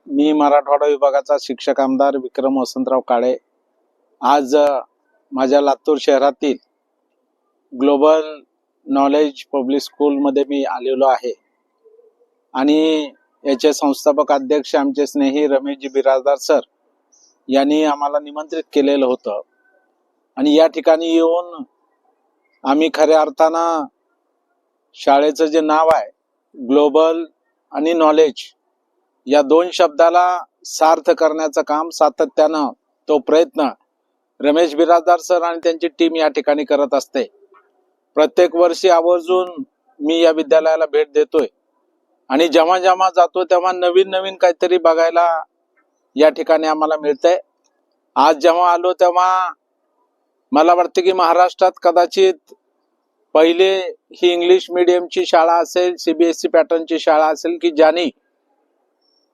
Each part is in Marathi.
मी मराठवाडा विभागाचा शिक्षक आमदार विक्रम वसंतराव काळे आज माझ्या लातूर शहरातील ग्लोबल नॉलेज पब्लिक स्कूल मध्ये मी आलेलो आहे आणि याचे संस्थापक अध्यक्ष आमचे स्नेही रमेशजी बिराजदार सर यांनी आम्हाला निमंत्रित केलेलं होतं आणि या ठिकाणी येऊन आम्ही खऱ्या अर्थानं शाळेचं जे नाव आहे ग्लोबल आणि नॉलेज या दोन शब्दाला सार्थ करण्याचं काम सातत्यानं तो प्रयत्न रमेश बिराजदार सर आणि त्यांची टीम या ठिकाणी करत असते। प्रत्येक वर्षी आवर्जून मी या विद्यालयाला भेट देतोय आणि जेव्हा जेव्हा जातो तेव्हा नवीन नवीन काहीतरी बघायला या ठिकाणी आम्हाला मिळतंय। आज जेव्हा आलो तेव्हा मला वाटतं की महाराष्ट्रात कदाचित पहिले ही इंग्लिश मीडियमची शाळा असेल, सीबीएसई पॅटर्नची शाळा असेल की ज्यांनी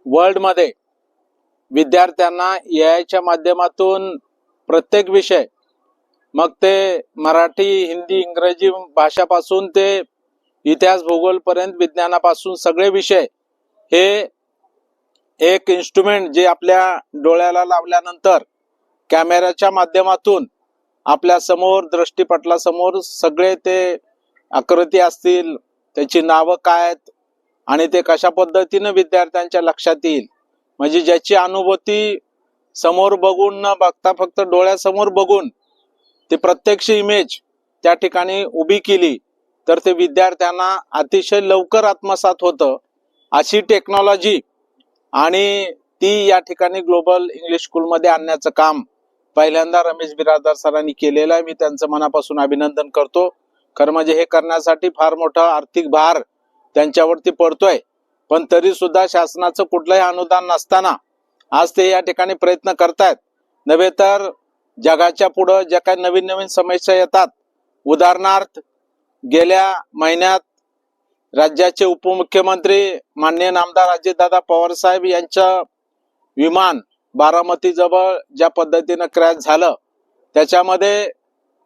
वर्ल्ड मध्ये विद्यार्थ्यांना याच्या माध्यमातून प्रत्येक विषय मग ते मराठी, हिंदी, इंग्रजी भाषापासून ते इतिहास, भूगोल पर्यंत विज्ञानापासून सगळे विषय हे एक इन्स्ट्रुमेंट जे आपल्या डोळ्याला लावल्यानंतर कॅमेऱ्याच्या माध्यमातून आपल्या समोर दृष्टीपटलासमोर सगळे ते आकृती असतील, त्याची नावं काय आहेत आणि ते कशा पद्धतीने विद्यार्थ्यांच्या लक्षात येईल, म्हणजे ज्याची अनुभूती समोर बघून न बघता फक्त डोळ्यासमोर बघून ते प्रत्यक्ष इमेज त्या ठिकाणी उभी केली तर ते विद्यार्थ्यांना अतिशय लवकर आत्मसात होतं। अशी टेक्नॉलॉजी आणि ती या ठिकाणी ग्लोबल इंग्लिश स्कूल मध्ये आणण्याचं काम पहिल्यांदा रमेश बिराजदार सरांनी केलेलं आहे। मी त्यांचं मनापासून अभिनंदन करतो। खरं म्हणजे हे करण्यासाठी फार मोठा आर्थिक भार त्यांच्यावरती पडतोय, पण तरी सुद्धा शासनाचं कुठलंही अनुदान नसताना आज ते या ठिकाणी प्रयत्न करतायत। नव्हे तर जगाच्या पुढं ज्या काही नवीन नवीन समस्या येतात, उदाहरणार्थ गेल्या महिन्यात राज्याचे उपमुख्यमंत्री माननीय नामदार अजितदादा पवार साहेब यांचं विमान बारामती जवळ ज्या पद्धतीनं क्रॅश झालं, त्याच्यामध्ये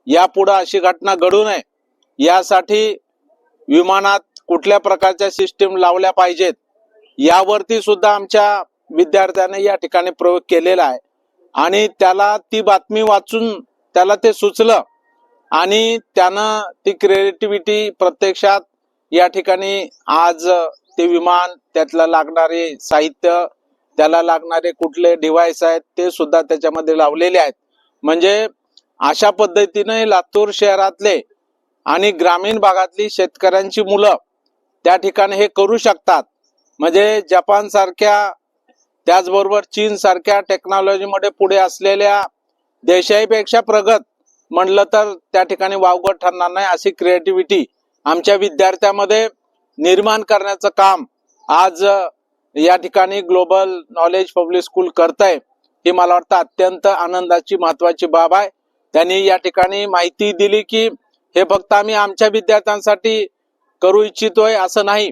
यापुढे अशी घटना घडू नये यासाठी विमानात कुठल्या प्रकारच्या सिस्टीम लावल्या पाहिजेत यावरती सुद्धा आमच्या विद्यार्थ्यांनी या ठिकाणी प्रयोग केलेला आहे आणि त्याला ती बातमी वाचून त्याला ते सुचलं आणि त्यानं ती क्रिएटिव्हिटी प्रत्यक्षात या ठिकाणी आज ते विमान, त्यातलं लागणारे साहित्य, त्याला लागणारे कुठले डिव्हाइस आहेत ते सुद्धा त्याच्यामध्ये लावलेले आहेत। म्हणजे अशा पद्धतीने लातूर शहरातले आणि ग्रामीण भागातली शेतकऱ्यांची मुलं त्या ठिकाणी हे करू शकतात। म्हणजे जपान सारख्या, त्याचबरोबर चीन सारख्या टेक्नॉलॉजीमध्ये पुढे असलेल्या देशापेक्षा प्रगत म्हणलं तर त्या ठिकाणी वावगं ठरणार नाही। अशी क्रिएटिव्हिटी आमच्या विद्यार्थ्यांमध्ये निर्माण करण्याचं काम आज या ठिकाणी ग्लोबल नॉलेज पब्लिक स्कूल करतंय। ही मला वाटतं अत्यंत आनंदाची महत्वाची बाब आहे। त्यांनी या ठिकाणी माहिती दिली की हे फक्त आम्ही आमच्या विद्यार्थ्यांसाठी करू इच्छितोय असं नाही,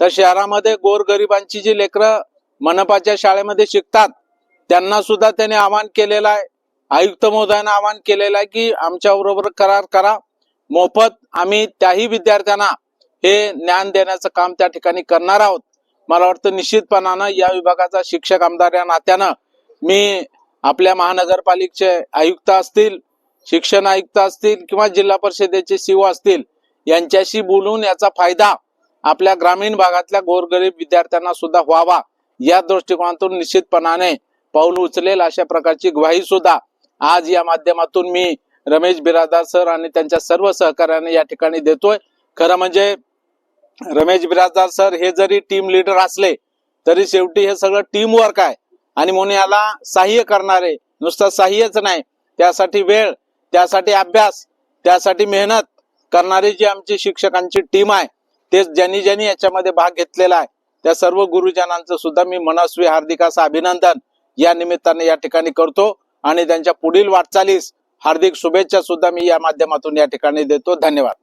तर शहरामध्ये गोरगरिबांची जी लेकरं मनपाच्या शाळेमध्ये शिकतात त्यांना सुद्धा त्याने आवाहन केलेलं आहे। आयुक्त महोदयांना आवाहन केलेलं आहे की आमच्या बरोबर करार करा, मोफत आम्ही त्याही विद्यार्थ्यांना हे ज्ञान देण्याचं काम त्या ठिकाणी करणार आहोत। मला वाटतं निश्चितपणानं या विभागाचा शिक्षक आमदार या नात्यानं मी आपल्या महानगरपालिकेचे आयुक्त असतील, शिक्षण आयुक्त असतील किंवा जिल्हा परिषदेचे सीओ असतील यांच्याशी बोलून याचा फायदा आपल्या ग्रामीण भागातल्या गोरगरीब विद्यार्थ्यांना सुद्धा व्हावा या दृष्टिकोनातून निश्चितपणाने पाऊल उचलेल अशा प्रकारची ग्वाही सुद्धा आज या माध्यमातून मी रमेश बिराजदार सर आणि त्यांच्या सर्व सहकार्याने या ठिकाणी देतोय। खरं म्हणजे रमेश बिराजदार सर हे जरी टीम लीडर असले तरी शेवटी हे सगळं टीम वर्क आहे आणि म्हणून याला सहाय्य करणारे, नुसतं सहाय्यच नाही, त्यासाठी वेळ, त्यासाठी अभ्यास, त्यासाठी मेहनत करणारी जी आमची शिक्षकांची टीम आहे, ते ज्यांनी ज्यांनी याच्यामध्ये भाग घेतलेला आहे त्या सर्व गुरुजनांचं सुद्धा मी मनस्वी हार्दिक असं अभिनंदन या निमित्ताने या ठिकाणी करतो आणि त्यांच्या पुढील वाटचालीस हार्दिक शुभेच्छा सुद्धा मी या माध्यमातून या ठिकाणी देतो। धन्यवाद।